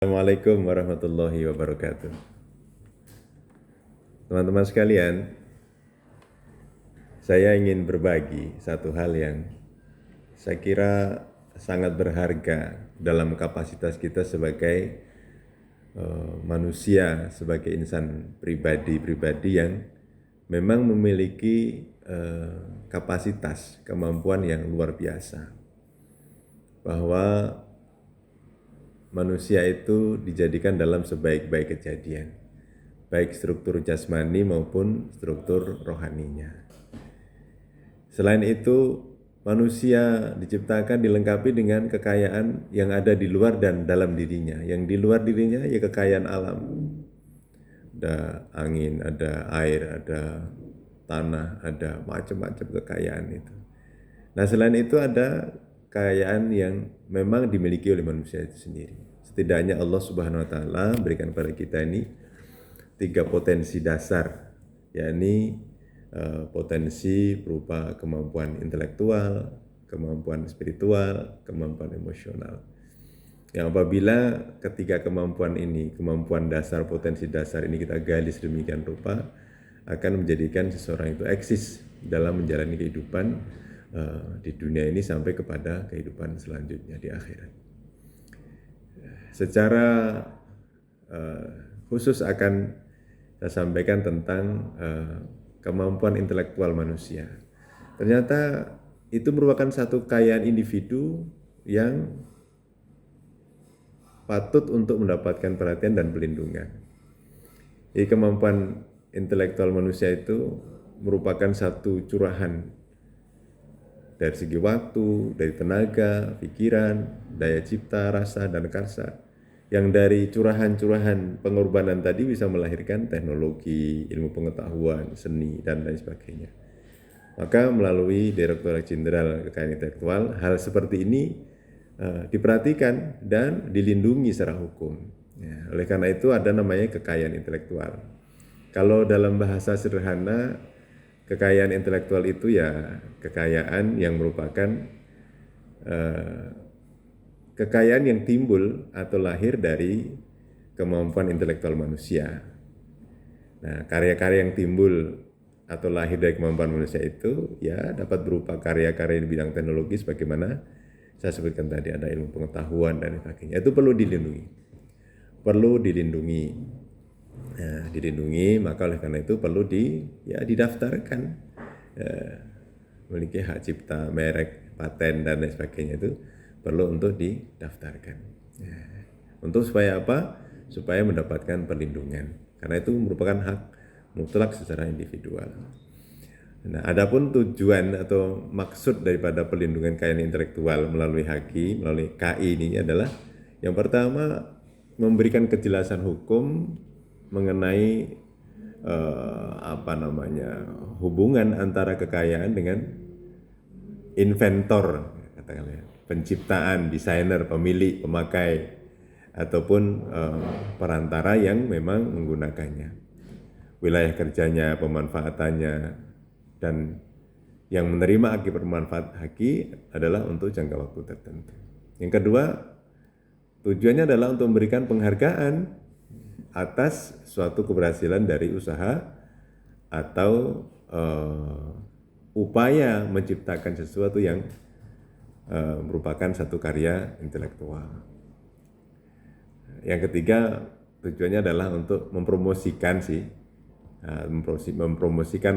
Assalamualaikum warahmatullahi wabarakatuh. Teman-teman sekalian, saya ingin berbagi satu hal yang saya kira sangat berharga dalam kapasitas kita sebagai manusia, sebagai insan pribadi-pribadi yang memang memiliki kapasitas, kemampuan yang luar biasa. Bahwa manusia itu dijadikan dalam sebaik-baik kejadian, baik struktur jasmani maupun struktur rohaninya. Selain itu, manusia diciptakan dilengkapi dengan kekayaan yang ada di luar dan dalam dirinya. Yang di luar dirinya ya kekayaan alam. Ada angin, ada air, ada tanah, ada macam-macam kekayaan itu. Nah, selain itu ada kekayaan yang memang dimiliki oleh manusia itu sendiri. Setidaknya Allah Subhanahu wa taala berikan kepada kita ini 3 potensi dasar, yakni potensi berupa kemampuan intelektual, kemampuan spiritual, kemampuan emosional. Yang apabila ketiga kemampuan ini, kemampuan dasar, potensi dasar ini kita gali sedemikian rupa, akan menjadikan seseorang itu eksis dalam menjalani kehidupan di dunia ini sampai kepada kehidupan selanjutnya di akhirat. Secara khusus akan saya sampaikan tentang kemampuan intelektual manusia. Ternyata itu merupakan satu kekayaan individu yang patut untuk mendapatkan perhatian dan pelindungan. Jadi kemampuan intelektual manusia itu merupakan satu curahan dari segi waktu, dari tenaga, pikiran, daya cipta, rasa, dan karsa. Yang dari curahan-curahan pengorbanan tadi bisa melahirkan teknologi, ilmu pengetahuan, seni, dan lain sebagainya. Maka melalui Direktorat Jenderal Kekayaan Intelektual, hal seperti ini diperhatikan dan dilindungi secara hukum. Ya, oleh karena itu ada namanya kekayaan intelektual. Kalau dalam bahasa sederhana, kekayaan intelektual itu ya kekayaan yang merupakan kekayaan yang timbul atau lahir dari kemampuan intelektual manusia. Nah, karya-karya yang timbul atau lahir dari kemampuan manusia itu ya dapat berupa karya-karya di bidang teknologi sebagaimana saya sebutkan tadi, ada ilmu pengetahuan dan sebagainya. Itu perlu dilindungi. Perlu dilindungi. Nah, dilindungi, maka oleh karena itu perlu didaftarkan. Memiliki hak cipta, merek, paten, dan lain sebagainya itu perlu untuk didaftarkan. Untuk supaya apa? Supaya mendapatkan perlindungan. Karena itu merupakan hak mutlak secara individual. Nah, adapun tujuan atau maksud daripada perlindungan kekayaan intelektual melalui HAKI, melalui KI ini adalah yang pertama memberikan kejelasan hukum mengenai hubungan antara kekayaan dengan inventor, katakanlah penciptaan, desainer, pemilik, pemakai, ataupun perantara yang memang menggunakannya, wilayah kerjanya, pemanfaatannya, dan yang menerima akibat manfaat HAKI adalah untuk jangka waktu tertentu. Yang kedua, tujuannya adalah untuk memberikan penghargaan atas suatu keberhasilan dari usaha atau upaya menciptakan sesuatu yang merupakan satu karya intelektual. Yang ketiga, tujuannya adalah untuk mempromosikan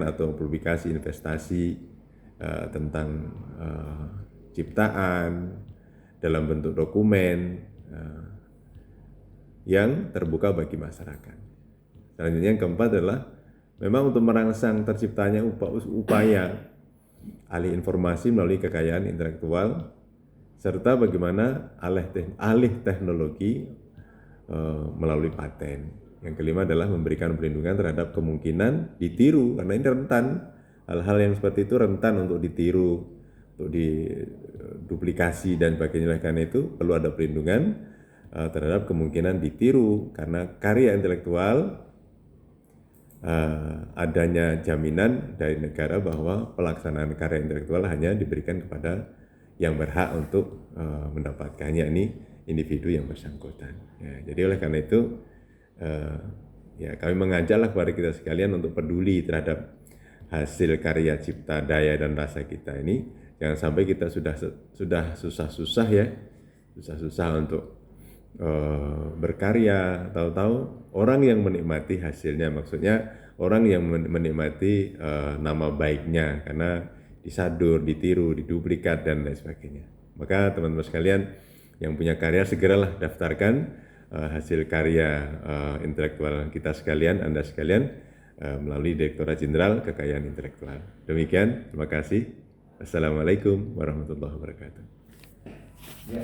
atau publikasi investasi tentang ciptaan dalam bentuk dokumen yang terbuka bagi masyarakat. Selanjutnya yang keempat adalah memang untuk merangsang terciptanya upaya alih informasi melalui kekayaan intelektual serta bagaimana alih teknologi melalui paten. Yang kelima adalah memberikan perlindungan terhadap kemungkinan ditiru, karena ini rentan. Hal-hal yang seperti itu rentan untuk ditiru, untuk diduplikasi dan sebagainya. Karena itu perlu ada perlindungan terhadap kemungkinan ditiru, karena karya intelektual adanya jaminan dari negara bahwa pelaksanaan karya intelektual hanya diberikan kepada yang berhak untuk mendapatkannya, ini individu yang bersangkutan. Ya, jadi oleh karena itu ya kami mengajaklah kepada kita sekalian untuk peduli terhadap hasil karya cipta daya dan rasa kita ini. Jangan sampai kita sudah susah-susah ya, susah-susah untuk berkarya, tahu-tahu orang yang menikmati hasilnya, maksudnya orang yang menikmati nama baiknya karena disadur, ditiru, diduplikat dan lain sebagainya. Maka teman-teman sekalian yang punya karya segeralah daftarkan hasil karya intelektual kita sekalian, Anda sekalian melalui Direktorat Jenderal Kekayaan Intelektual. Demikian, terima kasih. Assalamualaikum warahmatullahi wabarakatuh. Ya,